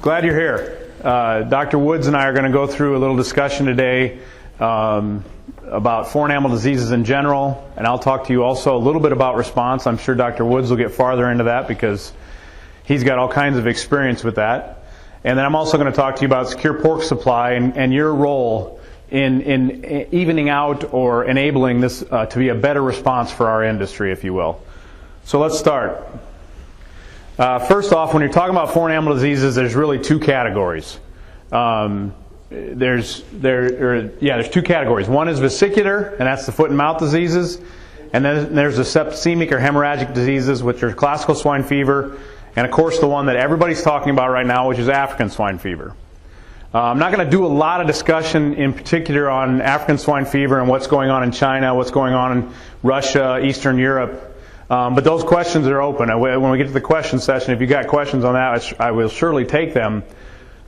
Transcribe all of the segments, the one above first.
Glad you're here. Dr. Woods and I are going to go through a little discussion today about foreign animal diseases in general, and I'll talk to you also a little bit about response. I'm sure Dr. Woods will get farther into that because he's got all kinds of experience with that. And then I'm also going to talk to you about secure pork supply and your role in evening out or enabling this to be a better response for our industry, if you will. So let's start. First off, when you're talking about foreign animal diseases, there's really two categories. There's two categories. One is vesicular, and that's the foot and mouth diseases. And then there's the septicemic or hemorrhagic diseases, which are classical swine fever, and of course the one that everybody's talking about right now, which is African swine fever. I'm not going to do a lot of discussion in particular on African swine fever and what's going on in China, what's going on in Russia, Eastern Europe. But those questions are open. When we get to the question session, if you've got questions on that, I will surely take them.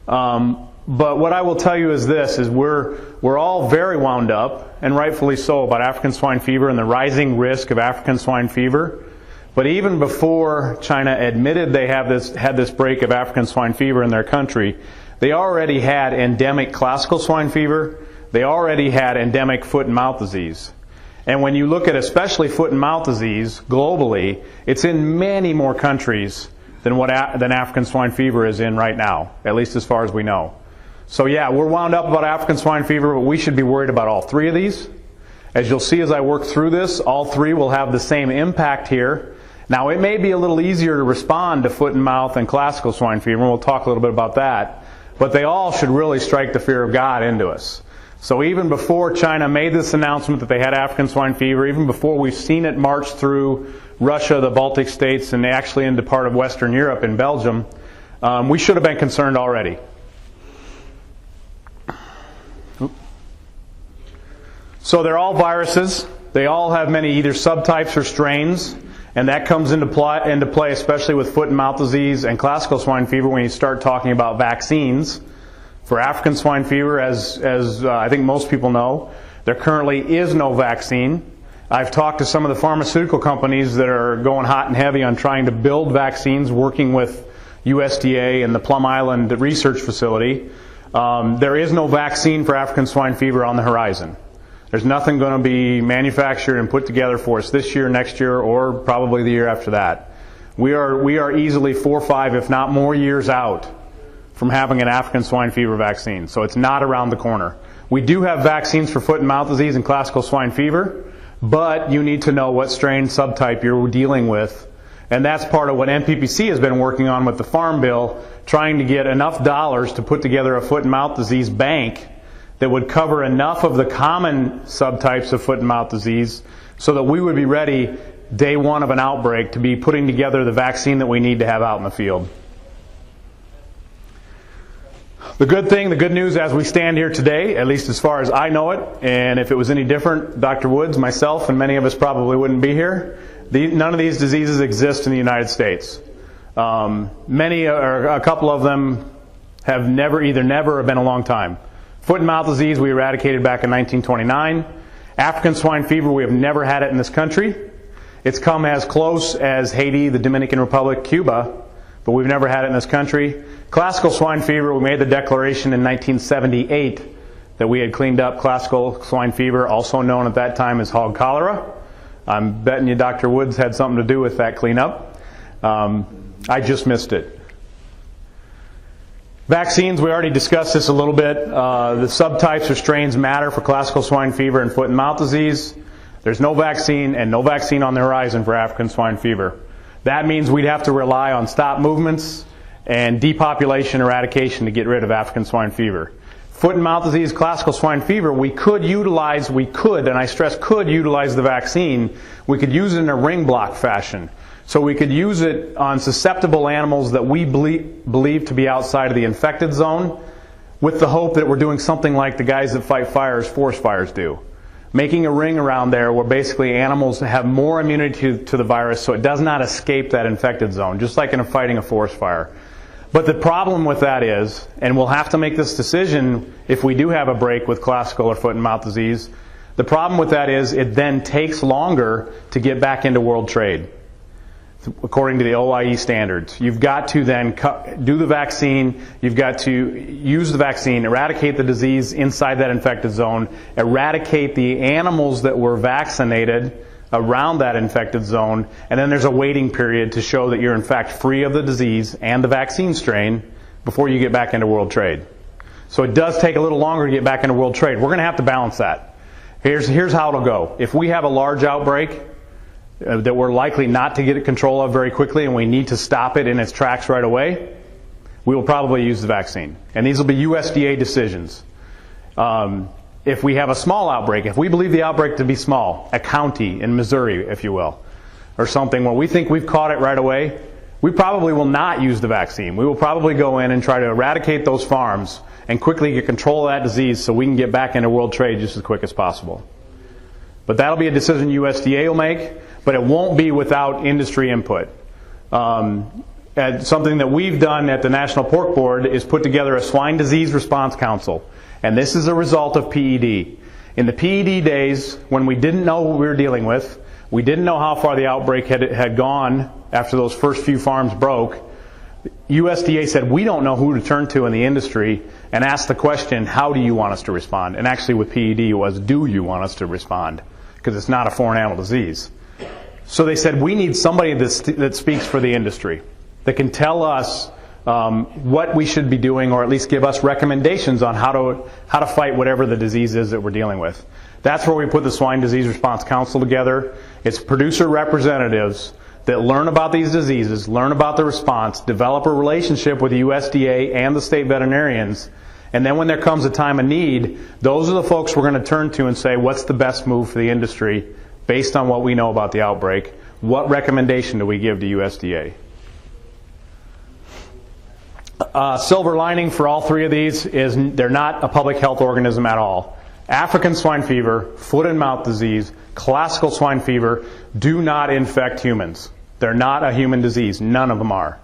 But what I will tell you is this, is we're all very wound up, and rightfully so, about African swine fever and the rising risk of African swine fever. But even before China admitted they had this break of African swine fever in their country, they already had endemic classical swine fever. They already had endemic foot and mouth disease. And when you look at especially foot and mouth disease globally, it's in many more countries than African swine fever is in right now, at least as far as we know. So yeah, we're wound up about African swine fever, but we should be worried about all three of these. As you'll see as I work through this, all three will have the same impact here. Now it may be a little easier to respond to foot and mouth and classical swine fever, and we'll talk a little bit about that. But they all should really strike the fear of God into us. So even before China made this announcement that they had African swine fever, even before we've seen it march through Russia, the Baltic states, and actually into part of Western Europe in Belgium, we should have been concerned already. So they're all viruses. They all have many either subtypes or strains, and that comes into play especially with foot and mouth disease and classical swine fever when you start talking about vaccines. For African swine fever, as I think most people know, there currently is no vaccine. I've talked to some of the pharmaceutical companies that are going hot and heavy on trying to build vaccines, working with USDA and the Plum Island Research Facility. There is no vaccine for African swine fever on the horizon. There's nothing going to be manufactured and put together for us this year, next year, or probably the year after that. We are easily 4 or 5, if not more, years out from having an African swine fever vaccine. So it's not around the corner. We do have vaccines for foot and mouth disease and classical swine fever, but you need to know what strain subtype you're dealing with. And that's part of what NPPC has been working on with the Farm Bill, trying to get enough dollars to put together a foot and mouth disease bank that would cover enough of the common subtypes of foot and mouth disease so that we would be ready day one of an outbreak to be putting together the vaccine that we need to have out in the field. The good news as we stand here today, at least as far as I know it, and if it was any different, Dr. Woods, myself, and many of us probably wouldn't be here, none of these diseases exist in the United States. Many, or a couple of them, have either never or been a long time. Foot and mouth disease we eradicated back in 1929. African swine fever, we have never had it in this country. It's come as close as Haiti, the Dominican Republic, Cuba, but we've never had it in this country. Classical swine fever, we made the declaration in 1978 that we had cleaned up classical swine fever, also known at that time as hog cholera. I'm betting you Dr. Woods had something to do with that cleanup. I just missed it. Vaccines, we already discussed this a little bit. The subtypes or strains matter for classical swine fever and foot and mouth disease. There's no vaccine and no vaccine on the horizon for African swine fever. That means we'd have to rely on stop movements and depopulation eradication to get rid of African swine fever. Foot and mouth disease, classical swine fever, we could, and I stress could, utilize the vaccine. We could use it in a ring block fashion. So we could use it on susceptible animals that we believe to be outside of the infected zone, with the hope that we're doing something like the guys that fight fires, forest fires do. Making a ring around there where basically animals have more immunity to the virus so it does not escape that infected zone, just like in fighting a forest fire. But the problem with that is, and we'll have to make this decision if we do have a break with classical or foot and mouth disease, the problem with that is it then takes longer to get back into world trade. according to the OIE standards. You've got to then do the vaccine, you've got to use the vaccine, eradicate the disease inside that infected zone, eradicate the animals that were vaccinated around that infected zone, and then there's a waiting period to show that you're in fact free of the disease and the vaccine strain before you get back into world trade. So it does take a little longer to get back into world trade. We're going to have to balance that. Here's how it'll go. If we have a large outbreak that we're likely not to get control of very quickly and we need to stop it in its tracks right away, we will probably use the vaccine. And these will be USDA decisions. If we have a small outbreak, if we believe the outbreak to be small, a county in Missouri, if you will, or something where we think we've caught it right away, we probably will not use the vaccine. We will probably go in and try to eradicate those farms and quickly get control of that disease so we can get back into world trade just as quick as possible. But that'll be a decision USDA will make, but it won't be without industry input. And something that we've done at the National Pork Board is put together a Swine Disease Response Council. And this is a result of PED. In the PED days, when we didn't know what we were dealing with, we didn't know how far the outbreak had gone after those first few farms broke, USDA said, we don't know who to turn to in the industry, and asked the question, how do you want us to respond? And actually with PED it was, do you want us to respond? Because it's not a foreign animal disease. So they said, we need somebody that speaks for the industry, that can tell us what we should be doing, or at least give us recommendations on how to fight whatever the disease is that we're dealing with. That's where we put the Swine Disease Response Council together. It's producer representatives that learn about these diseases, learn about the response, develop a relationship with the USDA and the state veterinarians, and then when there comes a time of need, those are the folks we're going to turn to and say, what's the best move for the industry based on what we know about the outbreak? What recommendation do we give to USDA? Silver lining for all three of these is they're not a public health organism at all. African swine fever, foot and mouth disease, classical swine fever do not infect humans. They're not a human disease. None of them are.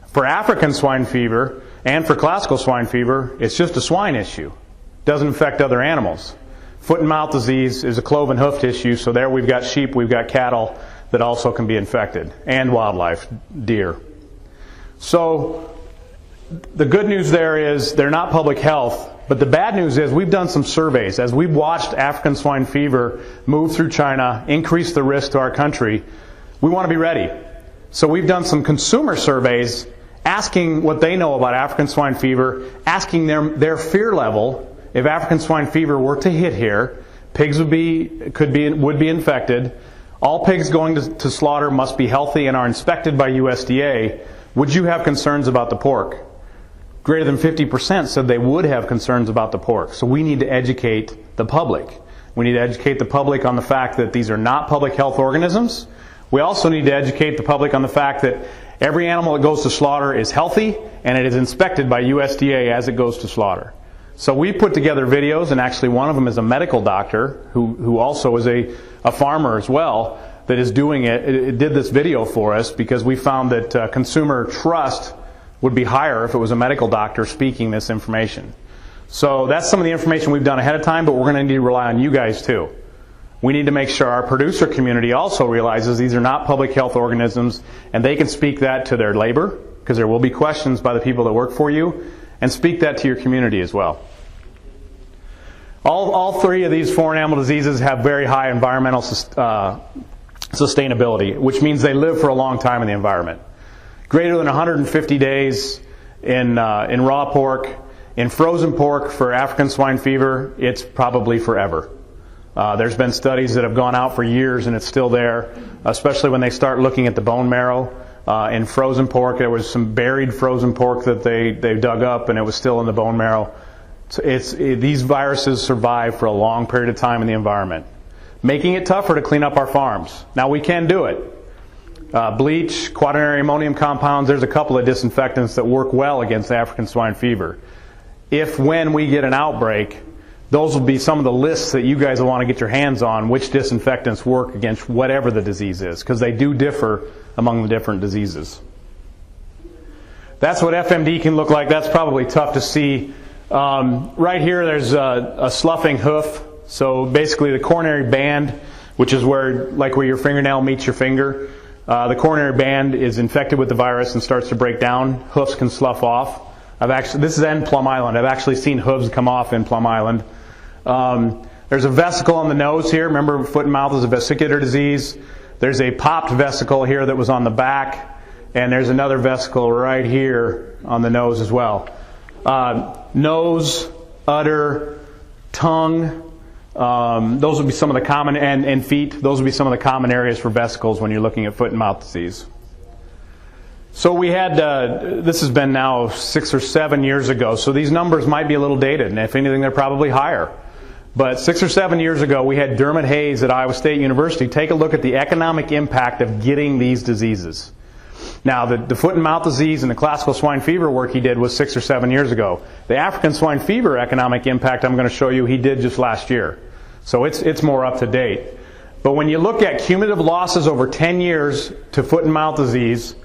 For African swine fever and for classical swine fever, it's just a swine issue. It doesn't affect other animals. Foot and mouth disease is a cloven hoofed issue, so there we've got sheep, we've got cattle that also can be infected, and wildlife, deer. So the good news there is they're not public health, but the bad news is we've done some surveys. As we've watched African swine fever move through China, increase the risk to our country, we want to be ready. So we've done some consumer surveys asking what they know about African swine fever, asking their fear level. If African swine fever were to hit here, pigs would be infected. All pigs going to slaughter must be healthy and are inspected by USDA. Would you have concerns about the pork? Greater than 50% said they would have concerns about the pork. So we need to educate the public. We need to educate the public on the fact that these are not public health organisms. We also need to educate the public on the fact that every animal that goes to slaughter is healthy and it is inspected by USDA as it goes to slaughter. So we put together videos, and actually one of them is a medical doctor who also is a farmer as well that is doing it. It did this video for us because we found that consumer trust would be higher if it was a medical doctor speaking this information. So that's some of the information we've done ahead of time, but we're going to need to rely on you guys too. We need to make sure our producer community also realizes these are not public health organisms, and they can speak that to their labor, because there will be questions by the people that work for you, and speak that to your community as well. All three of these foreign animal diseases have very high environmental sustainability, which means they live for a long time in the environment. Greater than 150 days in raw pork. In frozen pork for African swine fever, it's probably forever. There's been studies that have gone out for years and it's still there, especially when they start looking at the bone marrow. In frozen pork, there was some buried frozen pork that they dug up and it was still in the bone marrow. So these viruses survive for a long period of time in the environment, making it tougher to clean up our farms. Now we can do it. Bleach, quaternary ammonium compounds, there's a couple of disinfectants that work well against African swine fever. When we get an outbreak, those will be some of the lists that you guys will want to get your hands on, which disinfectants work against whatever the disease is, because they do differ among the different diseases. That's what FMD can look like. That's probably tough to see. Right here there's a sloughing hoof. So basically the coronary band, which is where your fingernail meets your finger, the coronary band is infected with the virus and starts to break down. Hoofs can slough off. This is in Plum Island. I've actually seen hooves come off in Plum Island. There's a vesicle on the nose here. Remember, foot and mouth is a vesicular disease. There's a popped vesicle here that was on the back, and there's another vesicle right here on the nose as well. Nose, udder, tongue, those would be some of the common, and feet, those would be some of the common areas for vesicles when you're looking at foot and mouth disease. So we had, this has been now 6 or 7 years ago, so these numbers might be a little dated, and if anything, they're probably higher. But 6 or 7 years ago, we had Dermot Hayes at Iowa State University take a look at the economic impact of getting these diseases. Now, the foot and mouth disease and the classical swine fever work he did was 6 or 7 years ago. The African swine fever economic impact I'm going to show you he did just last year. So it's more up to date. But when you look at cumulative losses over 10 years to foot and mouth disease,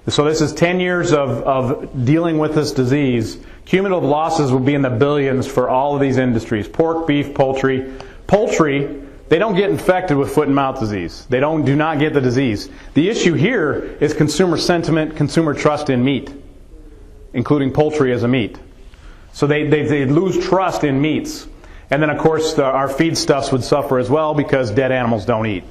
so this is 10 years of dealing with this disease, cumulative losses will be in the billions for all of these industries. Pork, beef, poultry. Poultry, they don't get infected with foot and mouth disease. They do not get the disease. The issue here is consumer sentiment, consumer trust in meat, including poultry as a meat. So they lose trust in meats. And then, of course, our feedstuffs would suffer as well because dead animals don't eat.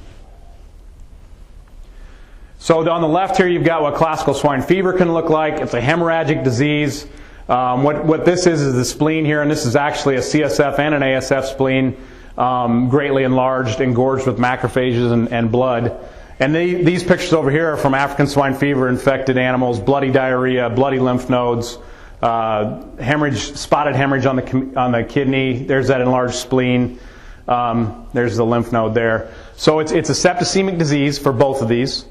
So on the left here, you've got what classical swine fever can look like. It's a hemorrhagic disease. What this is the spleen here, and this is actually a CSF and an ASF spleen, greatly enlarged, engorged with macrophages and blood. And these pictures over here are from African swine fever infected animals, bloody diarrhea, bloody lymph nodes, hemorrhage, spotted hemorrhage on the kidney. There's that enlarged spleen. There's the lymph node there. So it's a septicemic disease for both of these.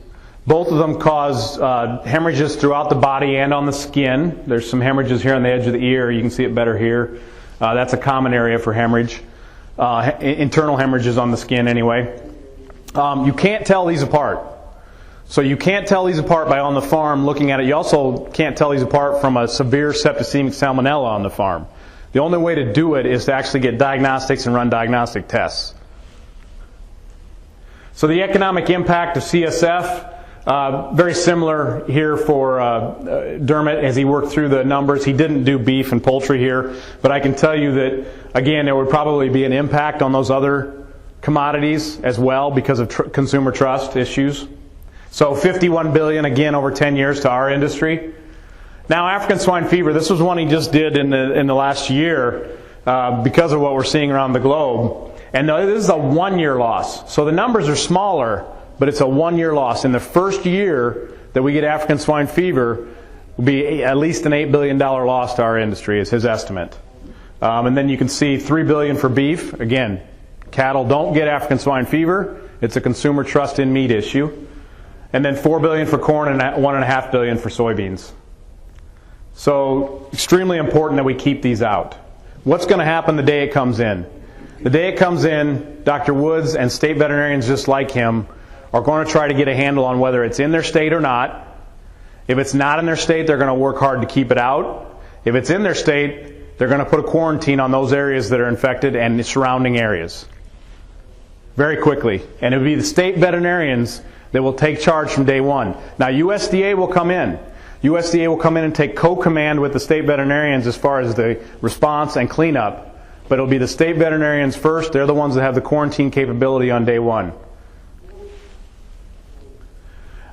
Both of them cause hemorrhages throughout the body and on the skin. There's some hemorrhages here on the edge of the ear. You can see it better here. That's a common area for hemorrhage. Internal hemorrhages on the skin anyway. You can't tell these apart. So you can't tell these apart by on the farm looking at it. You also can't tell these apart from a severe septicemic salmonella on the farm. The only way to do it is to actually get diagnostics and run diagnostic tests. So the economic impact of CSF, very similar here for Dermot as he worked through the numbers. He didn't do beef and poultry here, but I can tell you that, again, there would probably be an impact on those other commodities as well because of consumer trust issues. So $51 billion, again, over 10 years to our industry. Now, African swine fever, this was one he just did in the last year because of what we're seeing around the globe. And this is a 1-year loss. So the numbers are smaller, but it's a 1-year loss. In the first year that we get African swine fever, will be at least an $8 billion loss to our industry is his estimate. And then you can see $3 billion for beef. Again, cattle don't get African swine fever. It's a consumer trust in meat issue. And then $4 billion for corn and $1.5 billion for soybeans. So extremely important that we keep these out. What's going to happen the day it comes in? The day it comes in, Dr. Woods and state veterinarians just like him are going to try to get a handle on whether it's in their state or not. If it's not in their state, they're going to work hard to keep it out. If it's in their state, they're going to put a quarantine on those areas that are infected and the surrounding areas very quickly. And it will be the state veterinarians that will take charge from day one. Now, USDA will come in. USDA will come in and take co-command with the state veterinarians as far as the response and cleanup. But it'll be the state veterinarians first. They're the ones that have the quarantine capability on day one.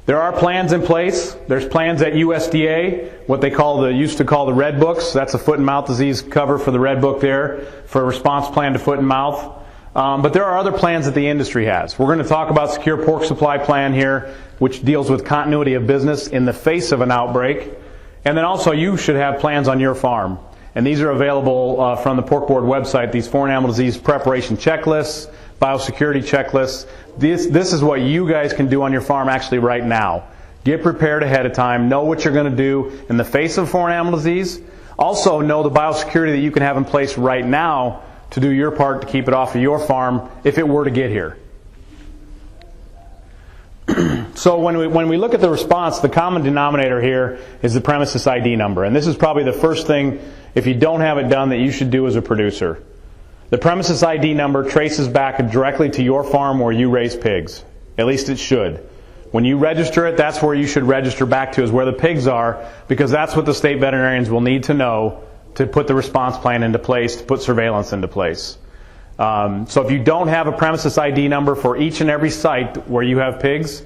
There are plans in place. There's plans at USDA, what they used to call the Red Books. That's a foot and mouth disease cover for the Red Book there, for a response plan to foot and mouth. But there are other plans that the industry has. We're going to talk about Secure Pork Supply Plan here, which deals with continuity of business in the face of an outbreak. And then also you should have plans on your farm. And these are available from the Pork Board website, these foreign animal disease preparation checklists, biosecurity checklists. This is what you guys can do on your farm actually right now. Get prepared ahead of time. Know what you're going to do in the face of foreign animal disease. Also know the biosecurity that you can have in place right now to do your part to keep it off of your farm if it were to get here. So when we look at the response, the common denominator here is the premises ID number. And this is probably the first thing, if you don't have it done, that you should do as a producer. The premises ID number traces back directly to your farm where you raise pigs. At least it should. When you register it, that's where you should register back to, is where the pigs are, because that's what the state veterinarians will need to know to put the response plan into place, to put surveillance into place. So if you don't have a premises ID number for each and every site where you have pigs,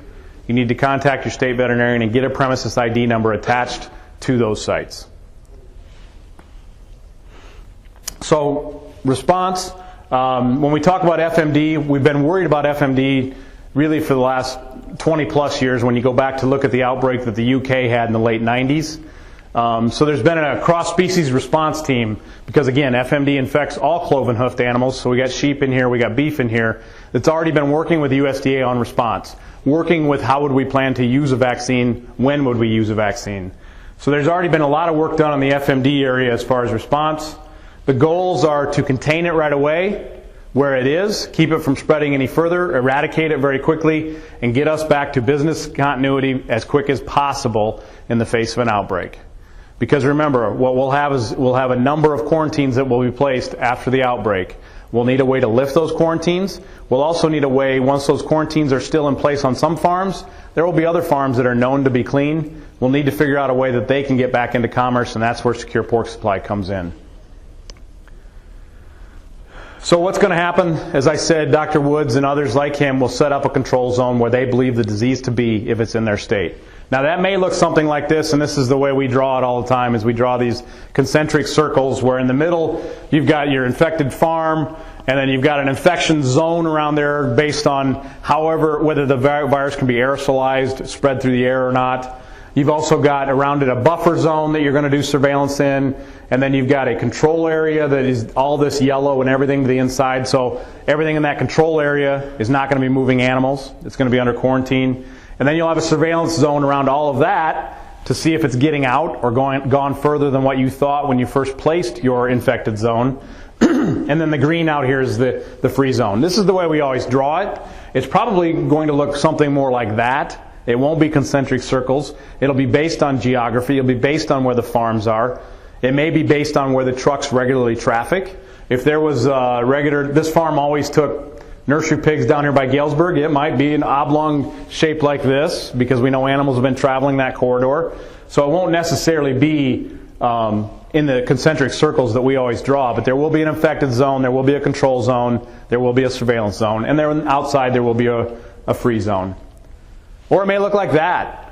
you need to contact your state veterinarian and get a premises ID number attached to those sites. So response, when we talk about FMD, we've been worried about FMD really for the last 20 plus years when you go back to look at the outbreak that the UK had in the late 90s. So there's been a cross-species response team because, again, FMD infects all cloven-hoofed animals. So we got sheep in here, we got beef in here, that's already been working with the USDA on response, working with how would we plan to use a vaccine, when would we use a vaccine. So there's already been a lot of work done on the FMD area as far as response. The goals are to contain it right away where it is, keep it from spreading any further, eradicate it very quickly, and get us back to business continuity as quick as possible in the face of an outbreak. Because remember, what we'll have is we'll have a number of quarantines that will be placed after the outbreak. We'll need a way to lift those quarantines. We'll also need a way, once those quarantines are still in place on some farms, there will be other farms that are known to be clean. We'll need to figure out a way that they can get back into commerce, and that's where Secure Pork Supply comes in. So what's going to happen? As I said, Dr. Woods and others like him will set up a control zone where they believe the disease to be if it's in their state. Now that may look something like this, and this is the way we draw it all the time, is we draw these concentric circles where in the middle you've got your infected farm, and then you've got an infection zone around there based on whether the virus can be aerosolized, spread through the air or not. You've also got around it a buffer zone that you're going to do surveillance in, and then you've got a control area that is all this yellow and everything to the inside. So everything in that control area is not going to be moving animals. It's going to be under quarantine. And then you'll have a surveillance zone around all of that to see if it's getting out or gone further than what you thought when you first placed your infected zone. And then the green out here is the free zone. This is the way we always draw it. It's probably going to look something more like that. It won't be concentric circles. It'll be based on geography. It'll be based on where the farms are. It may be based on where the trucks regularly traffic. If there was this farm always took nursery pigs down here by Galesburg, it might be an oblong shape like this because we know animals have been traveling that corridor. So it won't necessarily be in the concentric circles that we always draw, but there will be an infected zone, there will be a control zone, there will be a surveillance zone, and then outside there will be a free zone. Or it may look like that.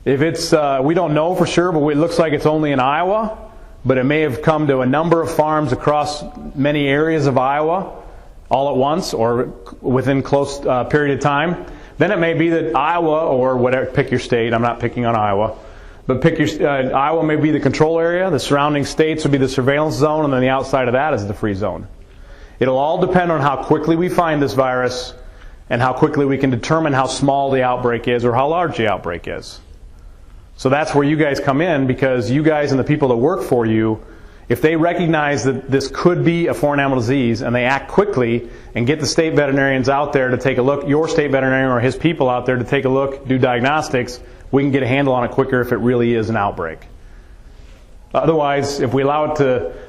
If it's, we don't know for sure, but it looks like it's only in Iowa, but it may have come to a number of farms across many areas of Iowa all at once or within close period of time. Then it may be that Iowa, or whatever, pick your state, I'm not picking on Iowa, but pick your, Iowa may be the control area, the surrounding states would be the surveillance zone, and then the outside of that is the free zone. It'll all depend on how quickly we find this virus and how quickly we can determine how small the outbreak is or how large the outbreak is. So that's where you guys come in, because you guys and the people that work for you, if they recognize that this could be a foreign animal disease and they act quickly and get the state veterinarians out there to take a look, your state veterinarian or his people out there to take a look, do diagnostics, we can get a handle on it quicker if it really is an outbreak. Otherwise, if we allow it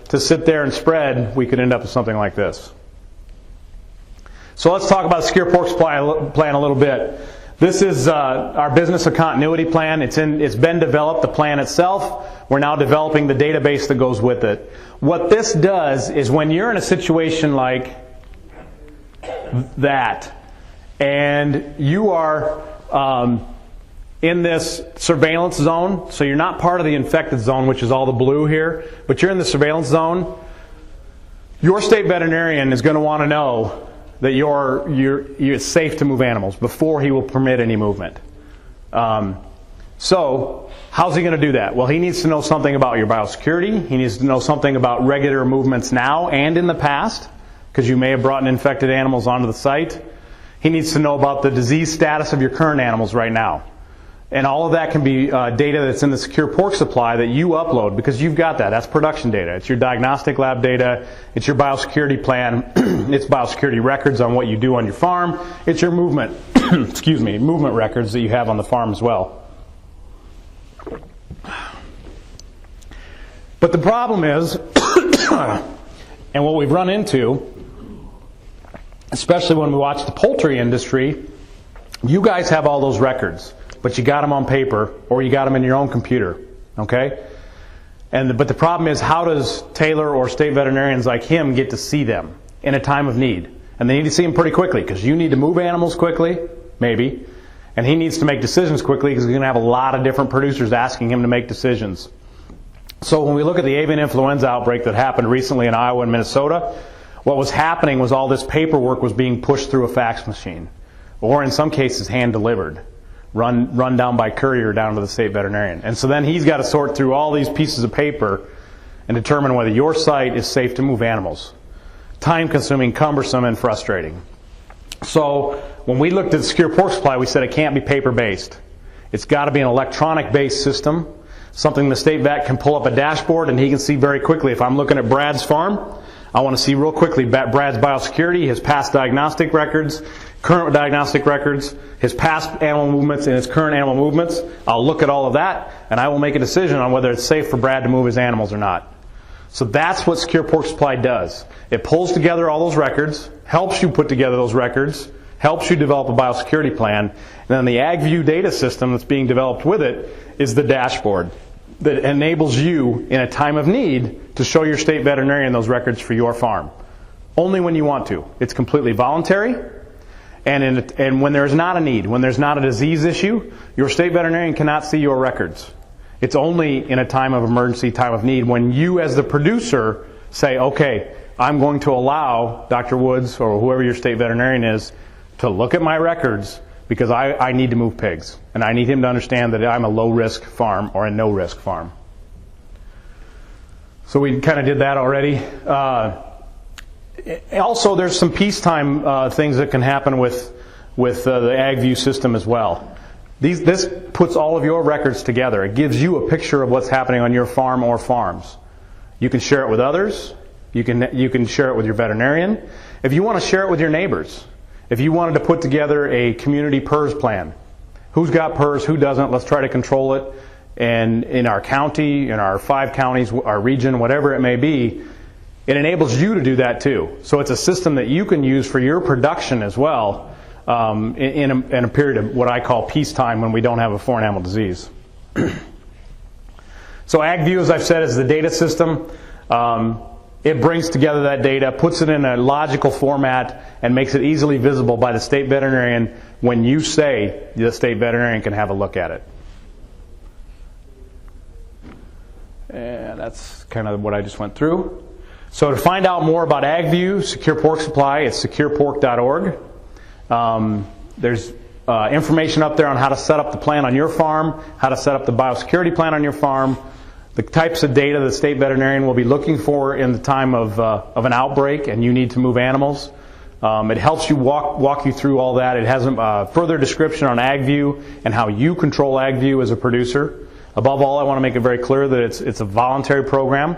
to sit there and spread, we could end up with something like this. So let's talk about the Secure Pork Supply plan a little bit. This is our business of continuity plan. It's been developed, the plan itself. We're now developing the database that goes with it. What this does is when you're in a situation like that, and you are in this surveillance zone, so you're not part of the infected zone, which is all the blue here, but you're in the surveillance zone, your state veterinarian is going to want to know that you're safe to move animals before he will permit any movement. So how's he going to do that? Well, he needs to know something about your biosecurity. He needs to know something about regular movements now and in the past, because you may have brought in infected animals onto the site. He needs to know about the disease status of your current animals right now. And all of that can be data that's in the Secure Pork Supply that you upload, because you've got that. That's production data. It's your diagnostic lab data. It's your biosecurity plan. It's biosecurity records on what you do on your farm. It's your movement, movement records that you have on the farm as well. But the problem is, and what we've run into, especially when we watch the poultry industry, You guys have all those records, but you got them on paper or you got them in your own computer, okay? But the problem is, how does Taylor or state veterinarians like him get to see them in a time of need? And they need to see them pretty quickly, because you need to move animals quickly, maybe, and he needs to make decisions quickly because he's going to have a lot of different producers asking him to make decisions. So when we look at the avian influenza outbreak that happened recently in Iowa and Minnesota, what was happening was all this paperwork was being pushed through a fax machine, or in some cases hand-delivered, run down by courier down to the state veterinarian. And so then he's got to sort through all these pieces of paper and determine whether your site is safe to move animals. Time-consuming, cumbersome, and frustrating. So when we looked at the Secure Pork Supply, we said it can't be paper-based. It's got to be an electronic-based system, something the state vet can pull up a dashboard and he can see very quickly. If I'm looking at Brad's farm, I want to see real quickly Brad's biosecurity, his past diagnostic records, current diagnostic records, his past animal movements and his current animal movements. I'll look at all of that and I will make a decision on whether it's safe for Brad to move his animals or not. So that's what Secure Pork Supply does. It pulls together all those records, helps you put together those records, helps you develop a biosecurity plan, and then the AgView data system that's being developed with it is the dashboard that enables you in a time of need to show your state veterinarian those records for your farm. Only when you want to. It's completely voluntary, and when there's not a need, when there's not a disease issue, your state veterinarian cannot see your records. It's only in a time of emergency, time of need, when you as the producer say, okay, I'm going to allow Dr. Woods or whoever your state veterinarian is to look at my records because I need to move pigs. And I need him to understand that I'm a low-risk farm or a no-risk farm. So we kind of did that already. Also, there's some peacetime things that can happen with the AgView system as well. This puts all of your records together. It gives you a picture of what's happening on your farm or farms. You can share it with others. You can share it with your veterinarian. If you want to share it with your neighbors, if you wanted to put together a community PRRS plan, who's got PRRS, who doesn't, let's try to control it. And in our county, in our 5 counties, our region, whatever it may be, it enables you to do that too. So it's a system that you can use for your production as well. In a period of what I call peacetime when we don't have a foreign animal disease. So AgView, as I've said, is the data system. It brings together that data, puts it in a logical format, and makes it easily visible by the state veterinarian when you say the state veterinarian can have a look at it. And that's kind of what I just went through. So to find out more about AgView, Secure Pork Supply, it's SecurePork.org. There's information up there on how to set up the plan on your farm, how to set up the biosecurity plan on your farm, the types of data the state veterinarian will be looking for in the time of an outbreak and you need to move animals. It helps you walk you through all that. It has a further description on AgView and how you control AgView as a producer. Above all, I want to make it very clear that it's a voluntary program.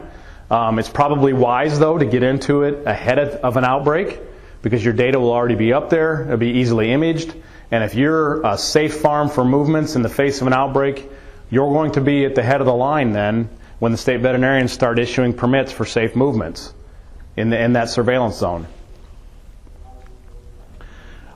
It's probably wise, though, to get into it ahead of an outbreak, because your data will already be up there, it'll be easily imaged, and if you're a safe farm for movements in the face of an outbreak, you're going to be at the head of the line then when the state veterinarians start issuing permits for safe movements in that surveillance zone.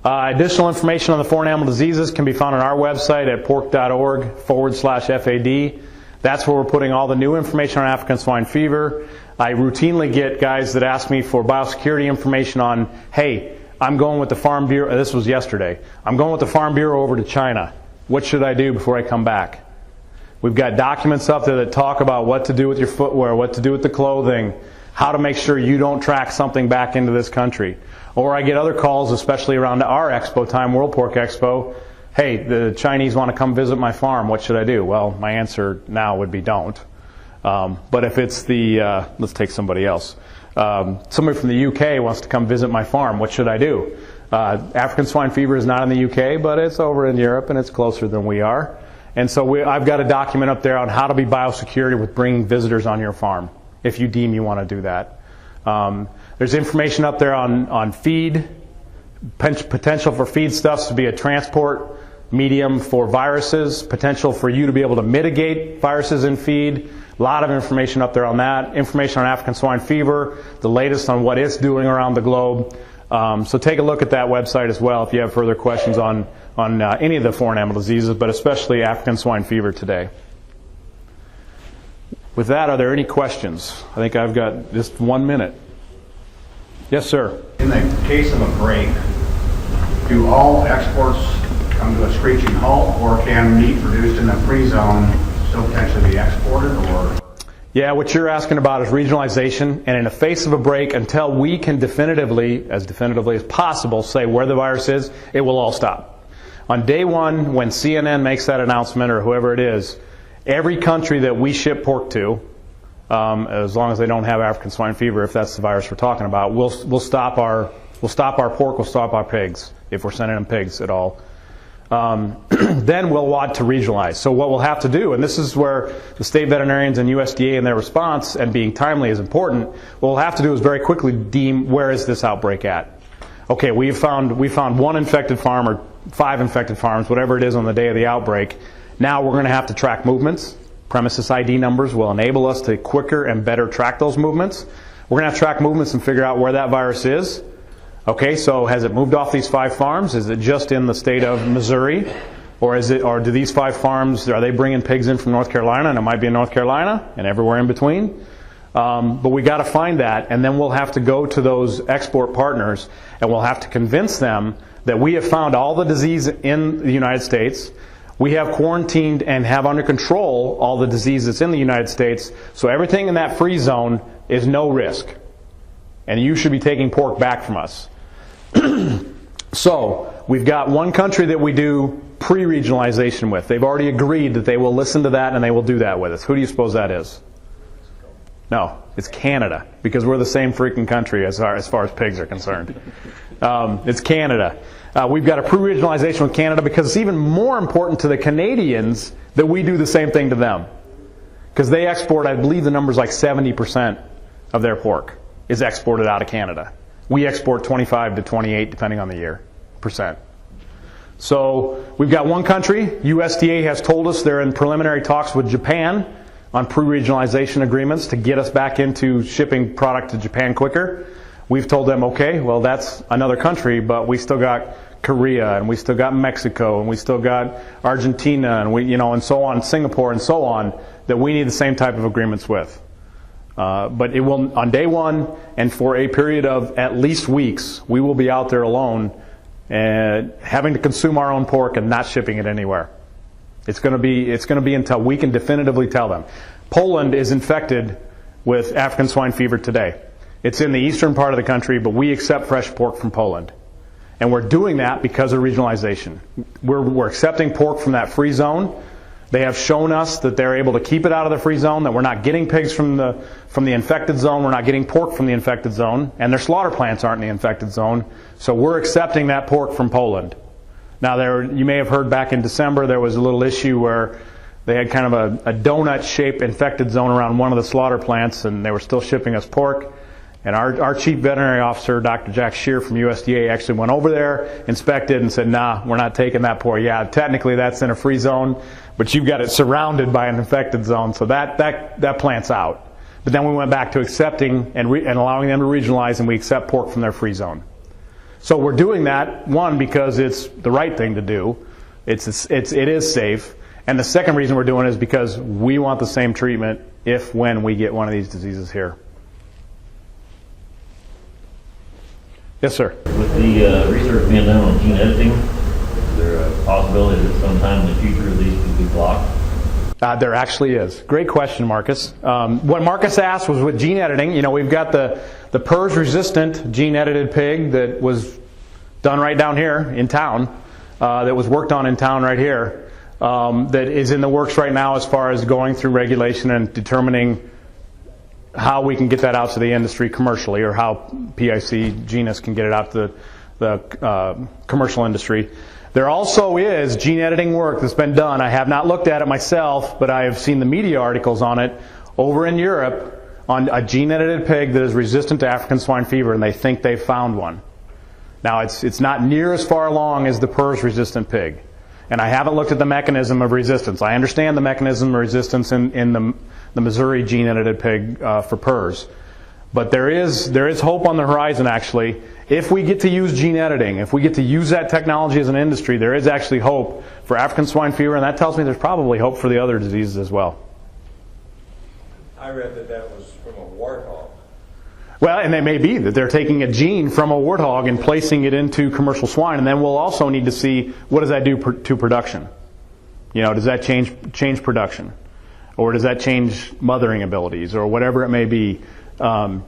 Additional information on the foreign animal diseases can be found on our website at pork.org/FAD. That's where we're putting all the new information on African swine fever. I routinely get guys that ask me for biosecurity information on, hey, I'm going with the Farm Bureau, this was yesterday, I'm going with the Farm Bureau over to China. What should I do before I come back? We've got documents up there that talk about what to do with your footwear, what to do with the clothing, how to make sure you don't track something back into this country. Or I get other calls, especially around our Expo time, World Pork Expo. Hey, the Chinese want to come visit my farm. What should I do? Well, my answer now would be don't. But if it's let's take somebody else. Somebody from the UK wants to come visit my farm. What should I do? African swine fever is not in the UK, but it's over in Europe and it's closer than we are. And so I've got a document up there on how to be biosecure with bringing visitors on your farm, if you deem you want to do that. There's information up there on feed, potential for feedstuffs to be a transport medium for viruses, potential for you to be able to mitigate viruses in feed. A lot of information up there on that. Information on African swine fever, the latest on what it's doing around the globe. So take a look at that website as well if you have further questions on any of the foreign animal diseases, but especially African swine fever today. With that, are there any questions? I think I've got just 1 minute. Yes, sir. In the case of a break, do all exports come to a screeching halt, or can meat produced in the free zone still potentially be exported? Or yeah, what you're asking about is regionalization, and in the face of a break, until we can definitively as possible, say where the virus is, it will all stop. On day one, when CNN makes that announcement, or whoever it is, every country that we ship pork to, as long as they don't have African swine fever, if that's the virus we're talking about, we'll stop our pork, we'll stop our pigs, if we're sending them pigs at all. Then we'll want to regionalize. So what we'll have to do, and this is where the state veterinarians and USDA and their response and being timely is important, what we'll have to do is very quickly deem where is this outbreak at. Okay, we found one infected farm or 5 infected farms, whatever it is on the day of the outbreak. Now we're going to have to track movements. Premises ID numbers will enable us to quicker and better track those movements. We're going to have to track movements and figure out where that virus is. Okay, so has it moved off these 5 farms? Is it just in the state of Missouri? Or do these 5 farms, are they bringing pigs in from North Carolina, and it might be in North Carolina and everywhere in between? But we got to find that, and then we'll have to go to those export partners, and we'll have to convince them that we have found all the disease in the United States. We have quarantined and have under control all the disease that's in the United States, so everything in that free zone is no risk. And you should be taking pork back from us. So, we've got one country that we do pre-regionalization with. They've already agreed that they will listen to that and they will do that with us. Who do you suppose that is? No, it's Canada, because we're the same freaking country as far as pigs are concerned. It's Canada. We've got a pre-regionalization with Canada because it's even more important to the Canadians that we do the same thing to them. Because they export, I believe the number's like 70% of their pork is exported out of Canada. We export 25 to 28, depending on the year, %. So we've got one country. USDA has told us they're in preliminary talks with Japan on pre-regionalization agreements to get us back into shipping product to Japan quicker. We've told them, okay, well, that's another country, but we still got Korea, and we still got Mexico, and we still got Argentina, and and so on, Singapore, and so on, that we need the same type of agreements with. But it will, on day one, and for a period of at least weeks, we will be out there alone and having to consume our own pork and not shipping it anywhere. It's going to be until we can definitively tell them. Poland is infected with African swine fever today. It's in the eastern part of the country, but we accept fresh pork from Poland. And we're doing that because of regionalization. We're accepting pork from that free zone. They have shown us that they're able to keep it out of the free zone, that we're not getting pigs from the infected zone, we're not getting pork from the infected zone, and their slaughter plants aren't in the infected zone. So we're accepting that pork from Poland. Now, you may have heard back in December there was a little issue where they had kind of a donut-shaped infected zone around one of the slaughter plants, and they were still shipping us pork. And our chief veterinary officer, Dr. Jack Shear from USDA, actually went over there, inspected, and said, nah, we're not taking that pork. Yeah, technically that's in a free zone, but you've got it surrounded by an infected zone, so that plant's out. But then we went back to accepting and allowing them to regionalize, and we accept pork from their free zone. So we're doing that, one, because it's the right thing to do. It is safe. And the second reason we're doing it is because we want the same treatment when we get one of these diseases here. Yes, sir. With the research being done on gene editing, is there a possibility that sometime in the future these could be blocked? There actually is. Great question, Marcus. What Marcus asked was with gene editing, we've got the PRRS-resistant gene-edited pig that was done right down here in town, that was worked on in town right here, that is in the works right now as far as going through regulation and determining how we can get that out to the industry commercially, or how PIC genus can get it out to the commercial industry. There also is gene editing work that's been done. I have not looked at it myself, but I have seen the media articles on it over in Europe on a gene-edited pig that is resistant to African swine fever, and they think they've found one. Now, it's not near as far along as the PRRS-resistant pig. And I haven't looked at the mechanism of resistance. I understand the mechanism of resistance in the Missouri gene-edited pig for PRRS. But there is hope on the horizon, actually. If we get to use gene editing, if we get to use that technology as an industry, there is actually hope for African swine fever, and that tells me there's probably hope for the other diseases as well. I read that was from a warthog. Well, and it may be that they're taking a gene from a warthog and placing it into commercial swine, and then we'll also need to see what does that do to production. You know, does that change production? Or does that change mothering abilities, or whatever it may be? So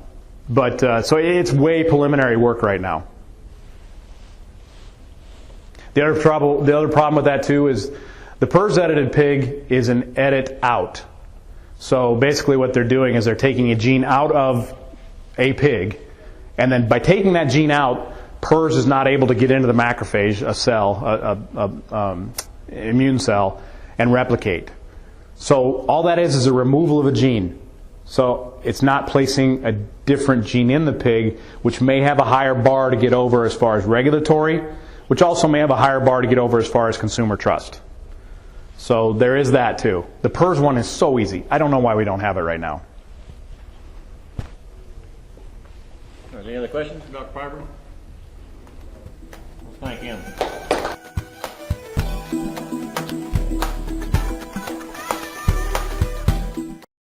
it's way preliminary work right now. The other problem with that too is the PRRS edited pig is an edit out. So basically what they're doing is they're taking a gene out of a pig, and then by taking that gene out, PRRS is not able to get into the macrophage, a cell, immune cell, and replicate. So all that is a removal of a gene. So it's not placing a different gene in the pig, which may have a higher bar to get over as far as regulatory, which also may have a higher bar to get over as far as consumer trust. So there is that too. The PRRS one is so easy. I don't know why we don't have it right now. Any other questions for Dr. Pyburn? Thank him.